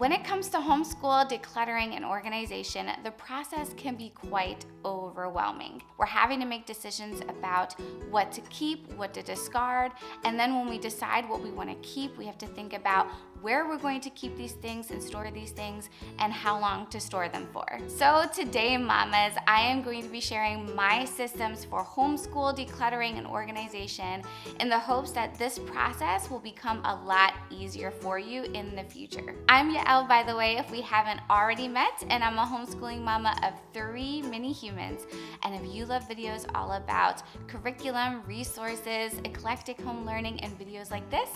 When it comes to homeschool, decluttering, and organization, the process can be quite overwhelming. We're having to make decisions about what to keep, what to discard, and then when we decide what we want to keep, we have to think about where we're going to keep these things and store these things and how long to store them for. So today, mamas, I am going to be sharing my systems for homeschool, decluttering, and organization in the hopes that this process will become a lot easier for you in the future. I'm Yael, by the way, if we haven't already met, and I'm a homeschooling mama of 3 mini humans. And if you love videos all about curriculum, resources, eclectic home learning, and videos like this,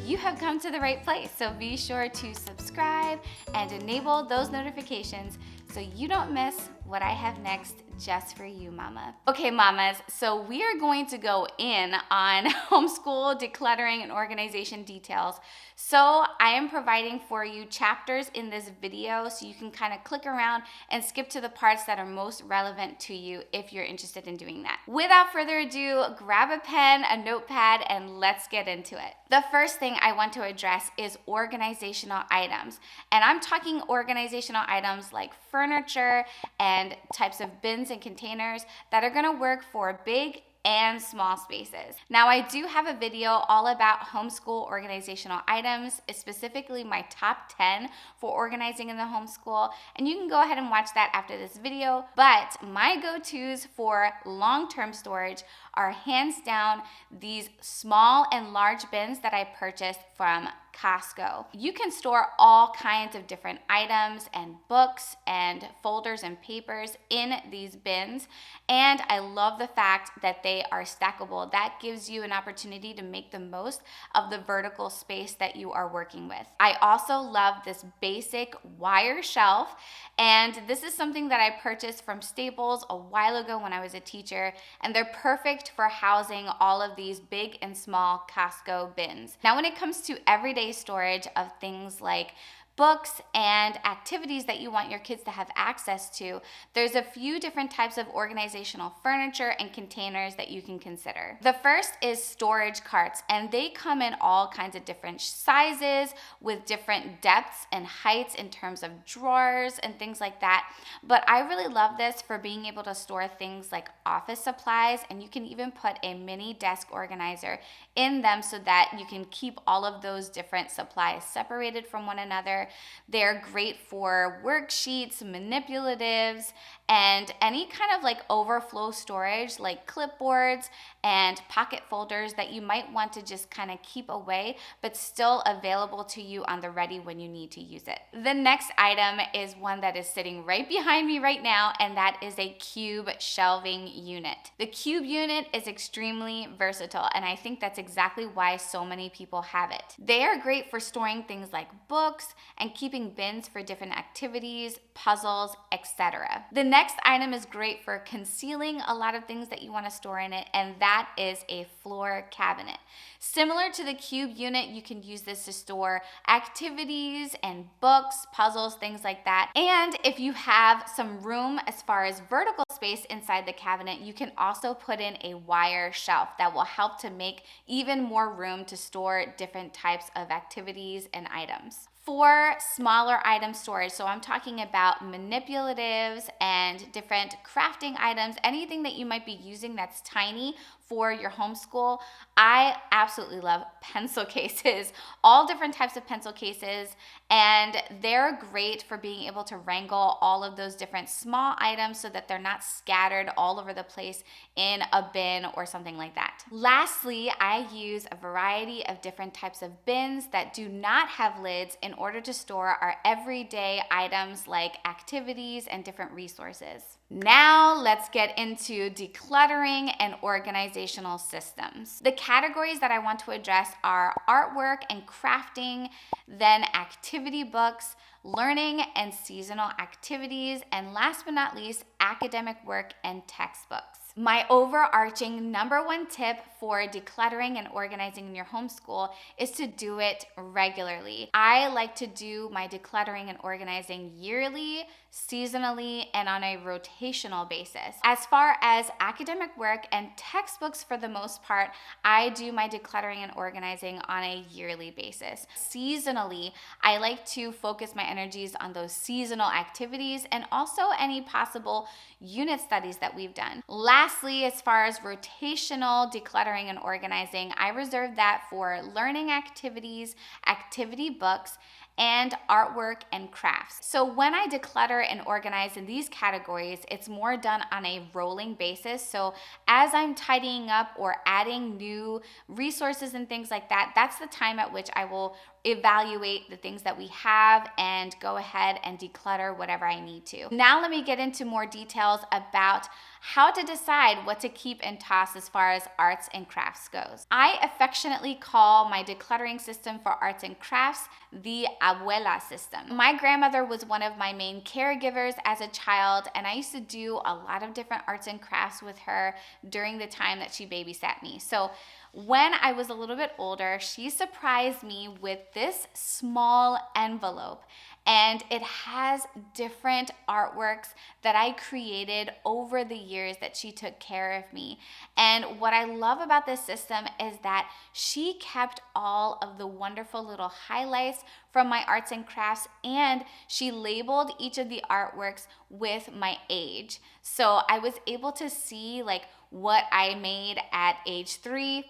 you have come to the right place. So be sure to subscribe and enable those notifications so you don't miss what I have next just for you, mama. Okay, mamas, so we are going to go in on homeschool, decluttering, and organization details. So I am providing for you chapters in this video so you can kind of click around and skip to the parts that are most relevant to you if you're interested in doing that. Without further ado, grab a pen, a notepad, and let's get into it. The first thing I want to address is organizational items. And I'm talking organizational items like furniture and types of bins and containers that are gonna work for big and small spaces. Now, I do have a video all about homeschool organizational items, specifically my top 10 for organizing in the homeschool, and you can go ahead and watch that after this video. But my go-tos for long-term storage are hands down these small and large bins that I purchased from Costco. You can store all kinds of different items and books and folders and papers in these bins, and I love the fact that they are stackable. That gives you an opportunity to make the most of the vertical space that you are working with. I also love this basic wire shelf, and this is something that I purchased from Staples a while ago when I was a teacher, and they're perfect for housing all of these big and small Costco bins. Now, when it comes to everyday storage of things like books and activities that you want your kids to have access to, there's a few different types of organizational furniture and containers that you can consider. The first is storage carts, and they come in all kinds of different sizes with different depths and heights in terms of drawers and things like that. But I really love this for being able to store things like office supplies, and you can even put a mini desk organizer in them so that you can keep all of those different supplies separated from one another. They're great for worksheets, manipulatives, and any kind of like overflow storage like clipboards and pocket folders that you might want to just kind of keep away but still available to you on the ready when you need to use it. The next item is one that is sitting right behind me right now, and that is a cube shelving unit. The cube unit is extremely versatile, and I think that's exactly why so many people have it. They are great for storing things like books and keeping bins for different activities, puzzles, etc. The next item is great for concealing a lot of things that you want to store in it, and that is a floor cabinet. Similar to the cube unit, you can use this to store activities and books, puzzles, things like that. And if you have some room as far as vertical space inside the cabinet, you can also put in a wire shelf that will help to make even more room to store different types of activities and items. For smaller item storage, so I'm talking about manipulatives and different crafting items, anything that you might be using that's tiny for your homeschool. I absolutely love pencil cases, all different types of pencil cases, and they're great for being able to wrangle all of those different small items so that they're not scattered all over the place in a bin or something like that. Lastly, I use a variety of different types of bins that do not have lids in order to store our everyday items like activities and different resources. Now let's get into decluttering and organizational systems. The categories that I want to address are artwork and crafting, then activity books, learning and seasonal activities, and last but not least, academic work and textbooks. My overarching number one tip for decluttering and organizing in your homeschool is to do it regularly. I like to do my decluttering and organizing yearly, seasonally, and on a rotational basis. As far as academic work and textbooks, for the most part, I do my decluttering and organizing on a yearly basis. Seasonally, I like to focus my energies on those seasonal activities and also any possible unit studies that we've done. Lastly, as far as rotational decluttering and organizing, I reserve that for learning activities, activity books, and artwork and crafts. So when I declutter and organize in these categories, it's more done on a rolling basis. So as I'm tidying up or adding new resources and things like that, that's the time at which I will evaluate the things that we have and go ahead and declutter whatever I need to. Now let me get into more details about how to decide what to keep and toss as far as arts and crafts goes. I affectionately call my decluttering system for arts and crafts the abuela system. My grandmother was one of my main caregivers as a child, and I used to do a lot of different arts and crafts with her during the time that she babysat me. So when I was a little bit older, she surprised me with this small envelope, and it has different artworks that I created over the years that she took care of me. And what I love about this system is that she kept all of the wonderful little highlights from my arts and crafts, and she labeled each of the artworks with my age. So I was able to see like what I made at age 3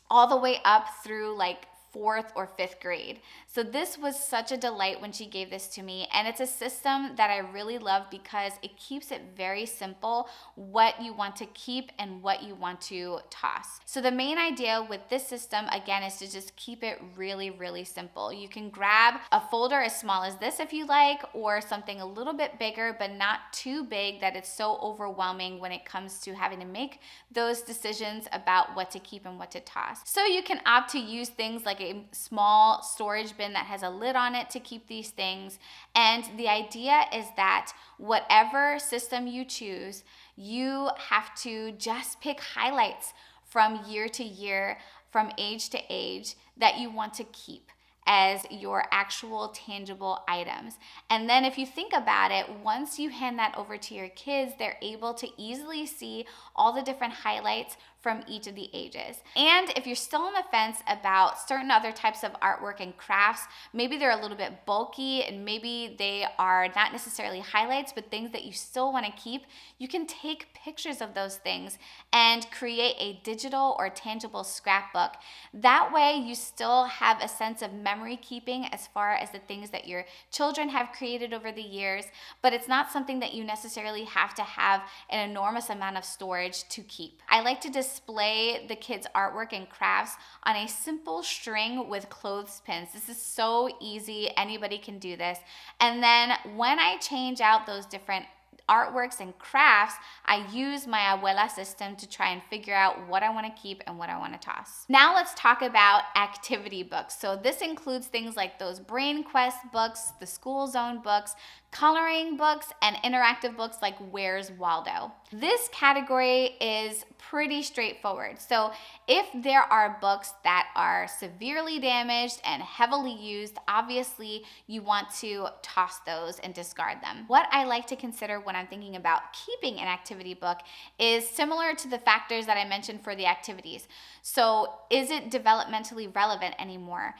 all the way up through like 4th or 5th grade. So this was such a delight when she gave this to me, and it's a system that I really love because it keeps it very simple what you want to keep and what you want to toss. So the main idea with this system, again, is to just keep it really, really simple. You can grab a folder as small as this if you like, or something a little bit bigger but not too big that it's so overwhelming when it comes to having to make those decisions about what to keep and what to toss. So you can opt to use things like a small storage bin that has a lid on it to keep these things. And the idea is that whatever system you choose, you have to just pick highlights from year to year, from age to age, that you want to keep as your actual tangible items. And then if you think about it, once you hand that over to your kids, they're able to easily see all the different highlights from each of the ages. And if you're still on the fence about certain other types of artwork and crafts, maybe they're a little bit bulky and maybe they are not necessarily highlights, but things that you still want to keep, you can take pictures of those things and create a digital or tangible scrapbook. That way you still have a sense of memory keeping as far as the things that your children have created over the years, but it's not something that you necessarily have to have an enormous amount of storage to keep. I like to display the kids' artwork and crafts on a simple string with clothespins. This is so easy. Anybody can do this. And then when I change out those different artworks and crafts, I use my abuela system to try and figure out what I want to keep and what I want to toss. Now let's talk about activity books. So this includes things like those Brain Quest books, the School Zone books, coloring books, and interactive books like Where's Waldo. This category is pretty straightforward. So if there are books that are severely damaged and heavily used, obviously you want to toss those and discard them. What I like to consider when I'm thinking about keeping an activity book is similar to the factors that I mentioned for the activities. So is it developmentally relevant anymore?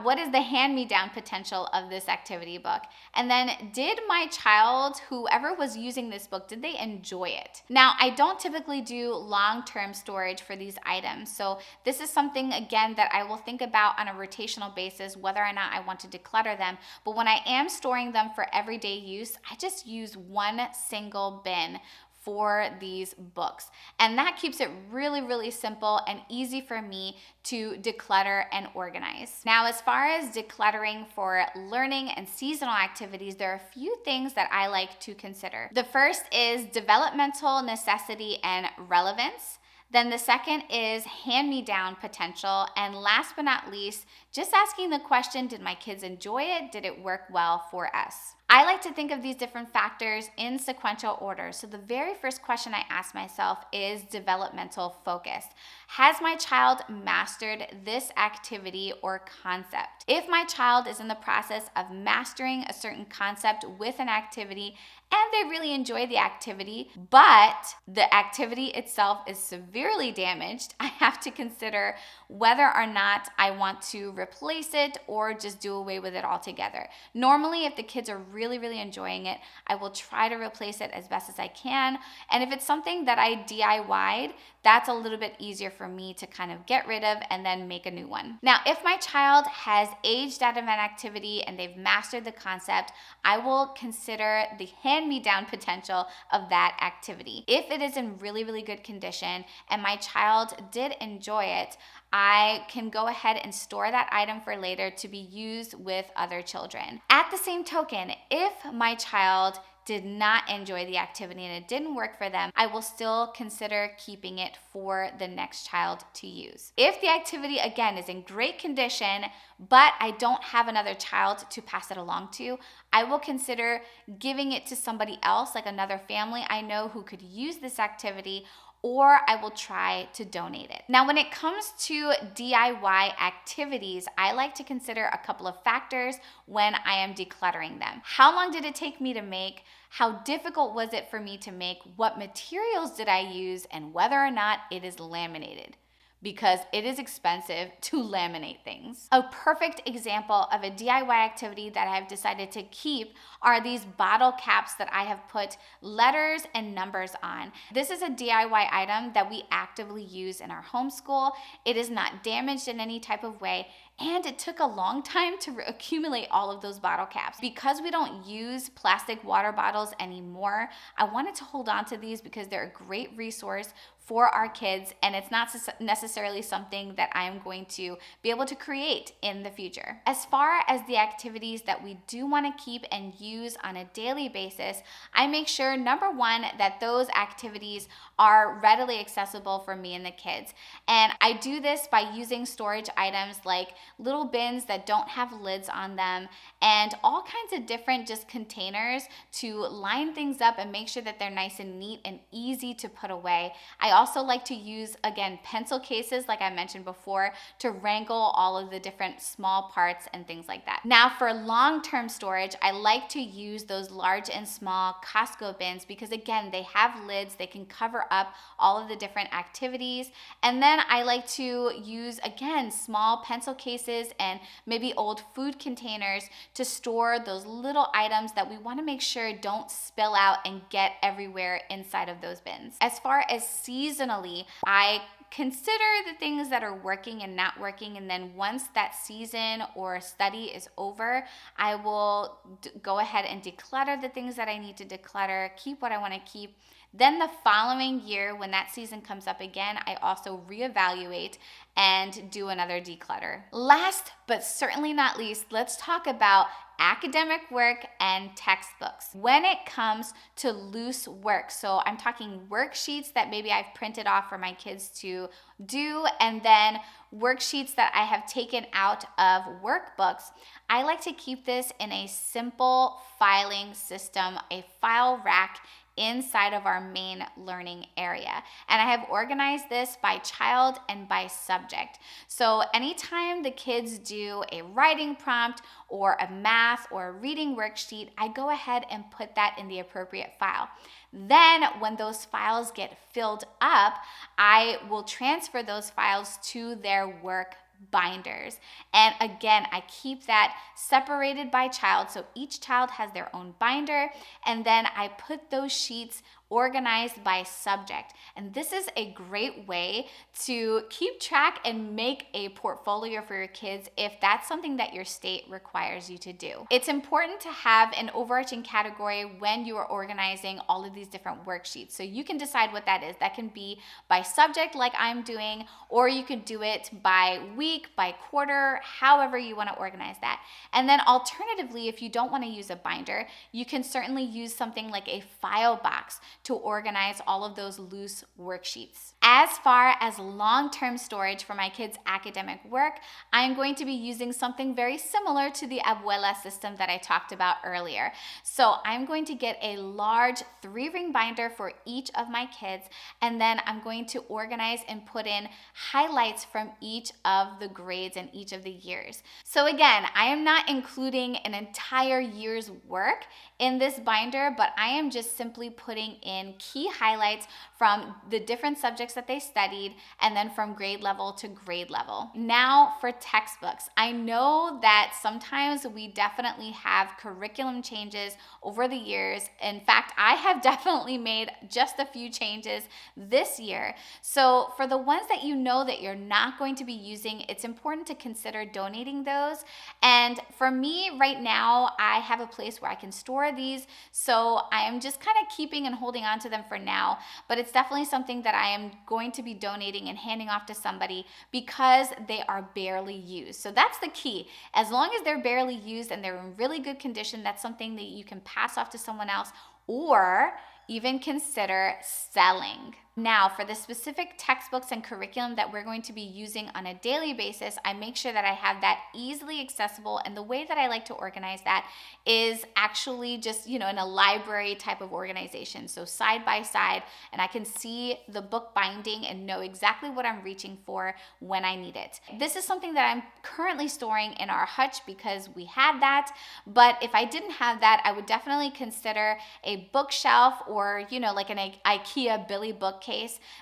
What is the hand-me-down potential of this activity book? And then did my child, whoever was using this book, did they enjoy it? Now, I don't typically do long-term storage for these items. So this is something, again, that I will think about on a rotational basis, whether or not I want to declutter them. But when I am storing them for everyday use, I just use one single bin for these books. And that keeps it really, really simple and easy for me to declutter and organize. Now, as far as decluttering for learning and seasonal activities, there are a few things that I like to consider. The first is developmental necessity and relevance. Then the second is hand-me-down potential. And last but not least, just asking the question, did my kids enjoy it? Did it work well for us? I like to think of these different factors in sequential order. So the very first question I ask myself is developmental focus. Has my child mastered this activity or concept? If my child is in the process of mastering a certain concept with an activity and they really enjoy the activity, but the activity itself is severely damaged, I have to consider whether or not I want to replace it or just do away with it altogether. Normally, if the kids are really enjoying it, I will try to replace it as best as I can. And if it's something that I DIY'd, that's a little bit easier for me to kind of get rid of and then make a new one. Now, if my child has aged out of an activity and they've mastered the concept, I will consider the hand-me-down potential of that activity. If it is in really good condition and my child did enjoy it, I can go ahead and store that item for later to be used with other children. At the same token, if my child did not enjoy the activity and it didn't work for them, I will still consider keeping it for the next child to use. If the activity, again, is in great condition, but I don't have another child to pass it along to, I will consider giving it to somebody else, like another family I know who could use this activity, or I will try to donate it. Now, when it comes to DIY activities, I like to consider a couple of factors when I am decluttering them. How long did it take me to make? How difficult was it for me to make? What materials did I use? And whether or not it is laminated, because it is expensive to laminate things. A perfect example of a DIY activity that I've decided to keep are these bottle caps that I have put letters and numbers on. This is a DIY item that we actively use in our homeschool. It is not damaged in any type of way, and it took a long time to accumulate all of those bottle caps. Because we don't use plastic water bottles anymore, I wanted to hold on to these because they're a great resource for our kids, and it's not necessarily something that I am going to be able to create in the future. As far as the activities that we do want to keep and use on a daily basis, I make sure, number one, that those activities are readily accessible for me and the kids. And I do this by using storage items like little bins that don't have lids on them and all kinds of different just containers to line things up and make sure that they're nice and neat and easy to put away. I also like to use, again, pencil cases, like I mentioned before, to wrangle all of the different small parts and things like that. Now, for long-term storage, I like to use those large and small Costco bins because, again, they have lids, they can cover up all of the different activities. And then I like to use, again, small pencil cases and maybe old food containers to store those little items that we want to make sure don't spill out and get everywhere inside of those bins. As far as seasonally, I consider the things that are working and not working, and then once that season or study is over, I will go ahead and declutter the things that I need to declutter, keep what I want to keep. Then the following year, when that season comes up again, I also reevaluate and do another declutter. Last but certainly not least, let's talk about academic work and textbooks. When it comes to loose work, so I'm talking worksheets that maybe I've printed off for my kids to do, and then worksheets that I have taken out of workbooks, I like to keep this in a simple filing system, a file rack inside of our main learning area. And I have organized this by child and by subject. So anytime the kids do a writing prompt or a math or a reading worksheet, I go ahead and put that in the appropriate file. Then when those files get filled up, I will transfer those files to their work binders. And again, I keep that separated by child. So each child has their own binder, and then I put those sheets organized by subject. And this is a great way to keep track and make a portfolio for your kids if that's something that your state requires you to do. It's important to have an overarching category when you are organizing all of these different worksheets. So you can decide what that is. That can be by subject like I'm doing, or you could do it by week, by quarter, however you want to organize that. And then alternatively, if you don't want to use a binder, you can certainly use something like a file box to organize all of those loose worksheets. As far as long-term storage for my kids' academic work, I'm going to be using something very similar to the Abuela system that I talked about earlier. So I'm going to get a large 3-ring binder for each of my kids, and then I'm going to organize and put in highlights from each of the grades and each of the years. So again, I am not including an entire year's work in this binder, but I am just simply putting in key highlights from the different subjects that they studied and then from grade level to grade level. Now for textbooks. I know that sometimes we definitely have curriculum changes over the years. In fact, I have definitely made just a few changes this year. So for the ones that you know that you're not going to be using, it's important to consider donating those. And for me right now, I have a place where I can store these. So I am just kind of keeping and holding on to them for now, but it's definitely something that I am going to be donating and handing off to somebody because they are barely used. So that's the key. As long as they're barely used and they're in really good condition, that's something that you can pass off to someone else or even consider selling. Now, for the specific textbooks and curriculum that we're going to be using on a daily basis, I make sure that I have that easily accessible. And the way that I like to organize that is actually just, in a library type of organization. So side by side, and I can see the book binding and know exactly what I'm reaching for when I need it. This is something that I'm currently storing in our hutch because we had that. But if I didn't have that, I would definitely consider a bookshelf or, like an IKEA Billy bookcase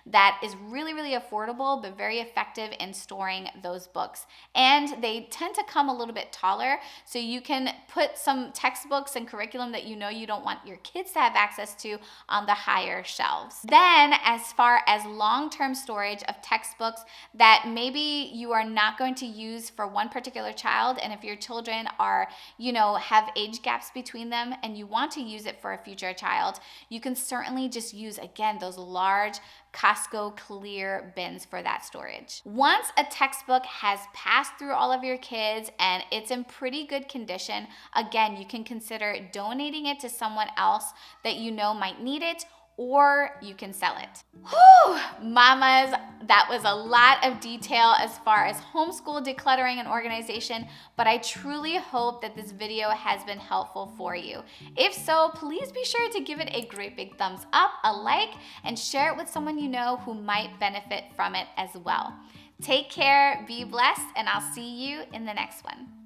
that is really, really affordable, but very effective in storing those books. And they tend to come a little bit taller, so you can put some textbooks and curriculum that you don't want your kids to have access to on the higher shelves. Then, as far as long-term storage of textbooks that maybe you are not going to use for one particular child, and if your children are, have age gaps between them and you want to use it for a future child, you can certainly just use, again, those large Costco clear bins for that storage. Once a textbook has passed through all of your kids and it's in pretty good condition, again, you can consider donating it to someone else that might need it, or you can sell it. Whew, mamas, that was a lot of detail as far as homeschool decluttering and organization, but I truly hope that this video has been helpful for you. If so, please be sure to give it a great big thumbs up, a like, and share it with someone you know who might benefit from it as well. Take care, be blessed, and I'll see you in the next one.